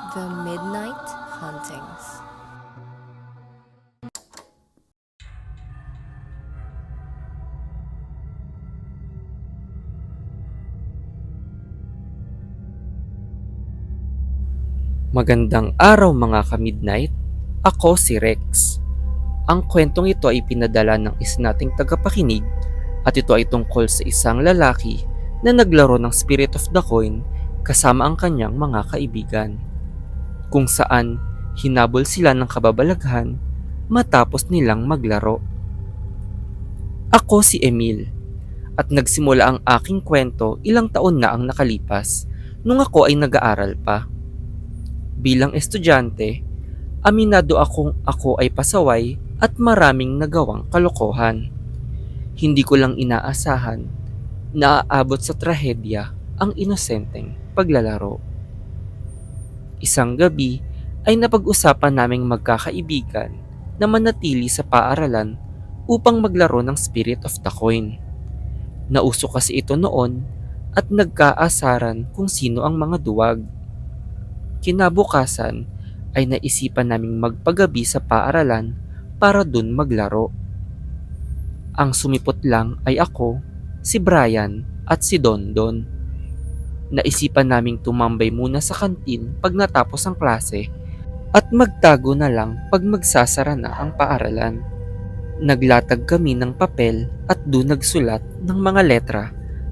The Midnight Hauntings. Magandang araw mga ka-midnight, ako si Rex. Ang kwentong ito ay pinadala ng isa nating tagapakinig at ito ay tungkol sa isang lalaki na naglaro ng Spirit of the Coin kasama ang kanyang mga kaibigan. Kung saan hinabol sila ng kababalaghan matapos nilang maglaro. Ako si Emil at nagsimula ang aking kwento ilang taon na ang nakalipas nung ako ay nag-aaral pa. Bilang estudyante, aminado akong ako ay pasaway at maraming nagawang kalokohan. Hindi ko lang inaasahan na aabot sa trahedya ang inosenteng paglalaro. Isang gabi ay napag-usapan naming magkakaibigan na manatili sa paaralan upang maglaro ng Spirit of the Coin. Nauso kasi ito noon at nagkaasaran kung sino ang mga duwag. Kinabukasan ay naisipan naming magpagabi sa paaralan para dun maglaro. Ang sumipot lang ay ako, si Brian at si Dondon. Naisipan naming tumambay muna sa kantin pag natapos ang klase at magtago na lang pag magsasara na ang paaralan. Naglatag kami ng papel at dun nagsulat ng mga letra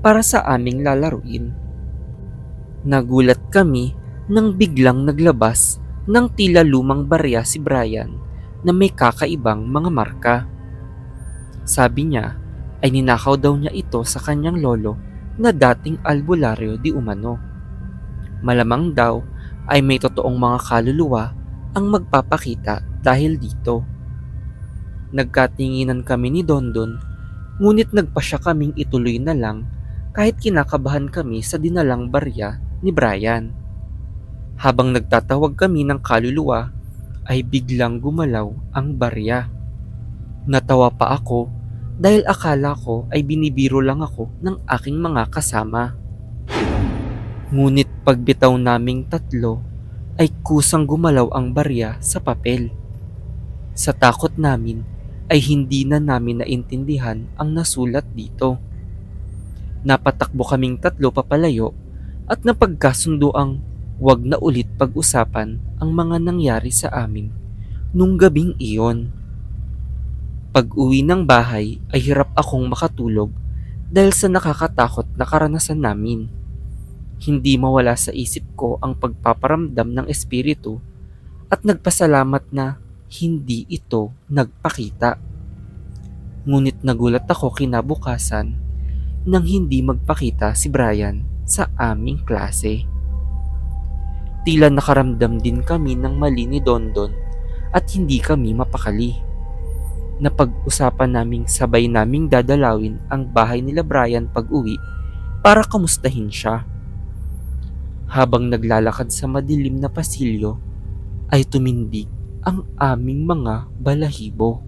para sa aming lalaruin. Nagulat kami nang biglang naglabas ng tila lumang barya si Brian na may kakaibang mga marka. Sabi niya ay ninakaw daw niya ito sa kanyang lolo na dating albularyo di umano. Malamang daw ay may totoong mga kaluluwa ang magpapakita dahil dito. Nagkatinginan kami ni Dondon, ngunit nagpasya kaming ituloy na lang kahit kinakabahan kami sa dinalang barya ni Brian. Habang nagtatawag kami ng kaluluwa, ay biglang gumalaw ang barya. Natawa pa ako dahil akala ko ay binibiro lang ako ng aking mga kasama. Ngunit pagbitaw naming tatlo, ay kusang gumalaw ang barya sa papel. Sa takot namin, ay hindi na namin naintindihan ang nasulat dito. Napatakbo kaming tatlo papalayo at napagkasundo ang wag na ulit pag-usapan ang mga nangyari sa amin nung gabing iyon. Pag-uwi ng bahay ay hirap akong makatulog dahil sa nakakatakot na karanasan namin. Hindi mawala sa isip ko ang pagpaparamdam ng espiritu at nagpasalamat na hindi ito nagpakita. Ngunit nagulat ako kinabukasan nang hindi magpakita si Brian sa aming klase. Tila nakaramdam din kami ng mali ni Dondon at hindi kami mapakali. Napag-usapan naming sabay naming dadalawin ang bahay nila Brian pag-uwi para kamustahin siya. Habang naglalakad sa madilim na pasilyo ay tumindig ang aming mga balahibo.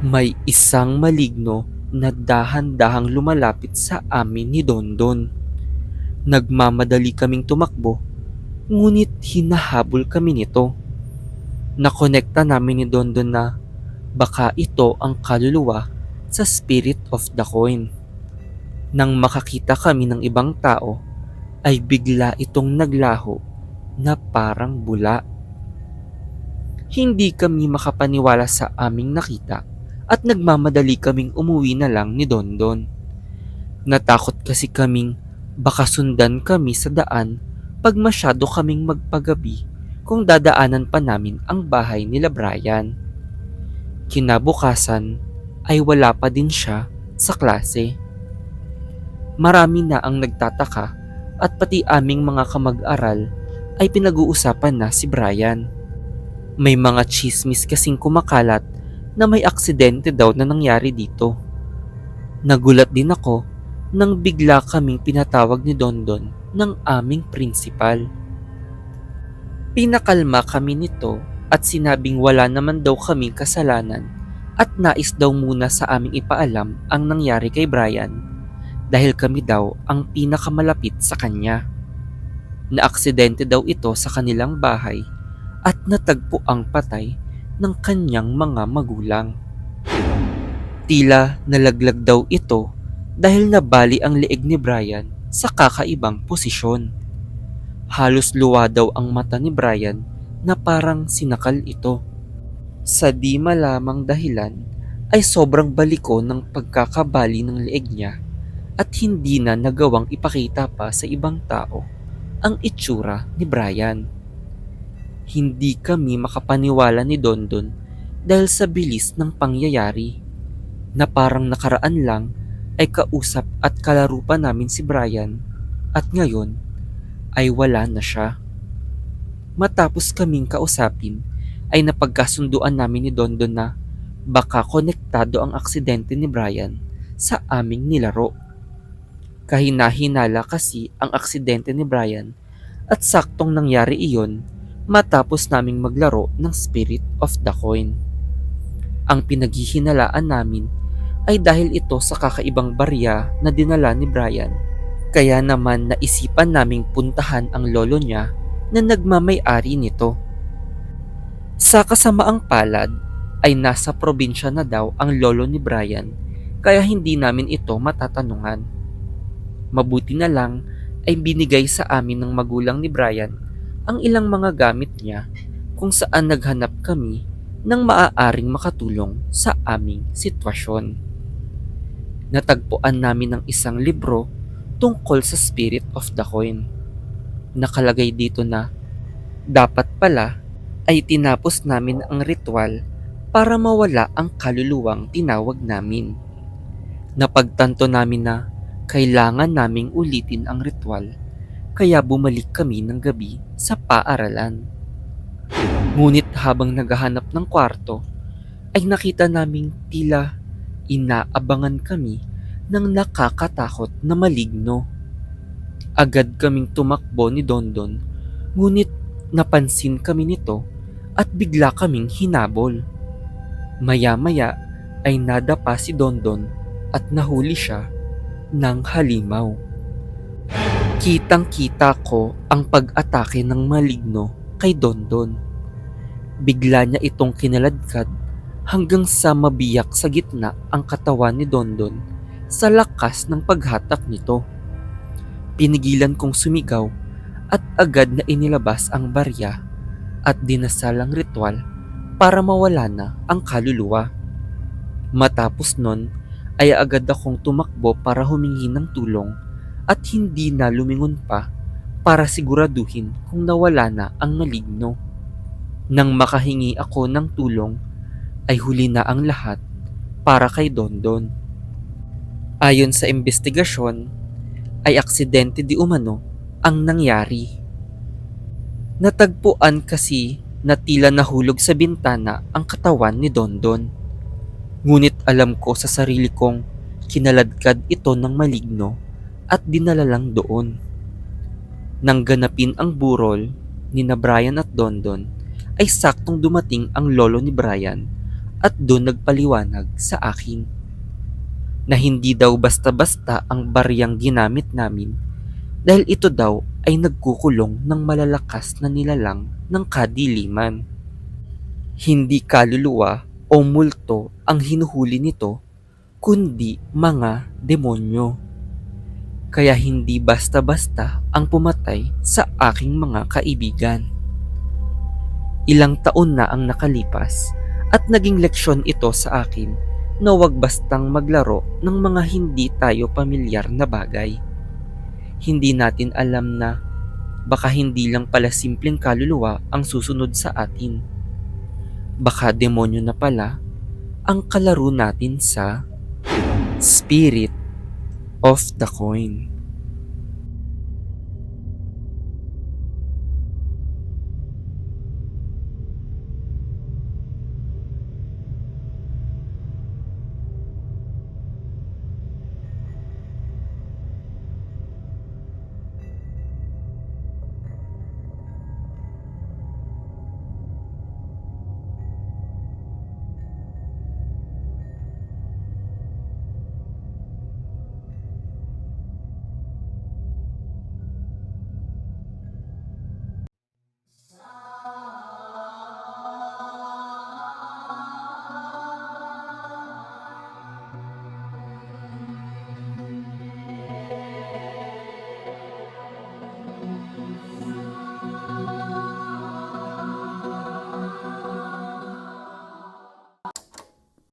May isang maligno na dahan-dahang lumalapit sa amin ni Dondon. Nagmamadali kaming tumakbo, ngunit hinahabol kami nito. Nakonekta namin ni Dondon na baka ito ang kaluluwa sa Spirit of the Coin. Nang makakita kami ng ibang tao, ay bigla itong naglaho na parang bula. Hindi kami makapaniwala sa aming nakita at nagmamadali kaming umuwi na lang ni Dondon. Natakot kasi kaming baka sundan kami sa daan pag masyado kaming magpagabi kung dadaanan pa namin ang bahay nila Brian. Kinabukasan ay wala pa din siya sa klase. Marami na ang nagtataka at pati aming mga kamag-aral ay pinag-uusapan na si Brian. May mga chismis kasing kumakalat na may aksidente daw na nangyari dito. Nagulat din ako nang bigla kaming pinatawag ni Dondon ng aming principal. Pinakalma kami nito at sinabing wala naman daw kaming kasalanan at nais daw muna sa aming ipaalam ang nangyari kay Brian dahil kami daw ang pinakamalapit sa kanya. Naaksidente daw ito sa kanilang bahay at natagpo ang patay ng kanyang mga magulang. Tila nalaglag daw ito dahil nabali ang leeg ni Brian sa kakaibang posisyon. Halos luwa daw ang mata ni Brian na parang sinakal ito. Sa di malamang dahilan ay sobrang baliko ng pagkakabali ng leeg niya at hindi na nagawang ipakita pa sa ibang tao ang itsura ni Brian. Hindi kami makapaniwala ni Dondon dahil sa bilis ng pangyayari na parang nakaraan lang ay kausap at kalaro pa namin si Brian at ngayon ay wala na siya. Matapos kaming kausapin ay napagkasunduan namin ni Dondon na baka konektado ang aksidente ni Brian sa aming nilaro. Kahina-hinala kasi ang aksidente ni Brian at saktong nangyari iyon matapos naming maglaro ng Spirit of the Coin. Ang pinaghihinalaan namin ay dahil ito sa kakaibang barya na dinala ni Brian. Kaya naman naisipan naming puntahan ang lolo niya na nagmamay-ari nito. Sa kasamaang palad ay nasa probinsya na daw ang lolo ni Brian kaya hindi namin ito matatanungan. Mabuti na lang ay binigay sa amin ng magulang ni Brian ang ilang mga gamit niya kung saan naghanap kami ng maaaring makatulong sa aming sitwasyon. Natagpuan namin ng isang libro tungkol sa Spirit of the Coin. Nakalagay dito na dapat pala ay tinapos namin ang ritual para mawala ang kaluluwang tinawag namin. Napagtanto namin na kailangan naming ulitin ang ritual kaya bumalik kami ng gabi sa paaralan. Ngunit habang naghahanap ng kwarto ay nakita naming tila inaabangan kami ng nakakatakot na maligno. Agad kaming tumakbo ni Dondon ngunit napansin kami nito at bigla kaming hinabol. Maya-maya ay nadapa si Dondon at nahuli siya ng halimaw. Kitang-kita ko ang pag-atake ng maligno kay Dondon. Bigla niya itong kinaladkad hanggang sa mabiyak sa gitna ang katawan ni Dondon sa lakas ng paghatak nito. Pinigilan kong sumigaw at agad na inilabas ang barya at dinasal ang ritual para mawala na ang kaluluwa. Matapos nun ay agad akong tumakbo para humingi ng tulong at hindi na lumingon pa para siguraduhin kung nawala na ang maligno. Nang makahingi ako ng tulong ay huli na ang lahat para kay Dondon. Ayon sa investigasyon ay aksidente di umano ang nangyari. Natagpuan kasi na tila nahulog sa bintana ang katawan ni Dondon. Ngunit alam ko sa sarili kong kinaladkad ito ng maligno at dinala lang doon. Nang ganapin ang burol ni na Brian at Dondon ay saktong dumating ang lolo ni Brian at doon nagpaliwanag sa akin na hindi daw basta-basta ang baryang ginamit namin dahil ito daw ay nagkukulong ng malalakas na nilalang ng kadiliman. Hindi kaluluwa o multo ang hinuhuli nito kundi mga demonyo. Kaya hindi basta-basta ang pumatay sa aking mga kaibigan. Ilang taon na ang nakalipas at naging leksyon ito sa akin na huwag bastang maglaro ng mga hindi tayo pamilyar na bagay. Hindi natin alam na baka hindi lang pala simpleng kaluluwa ang susunod sa atin. Baka demonyo na pala ang kalaro natin sa Spirit of the Coin.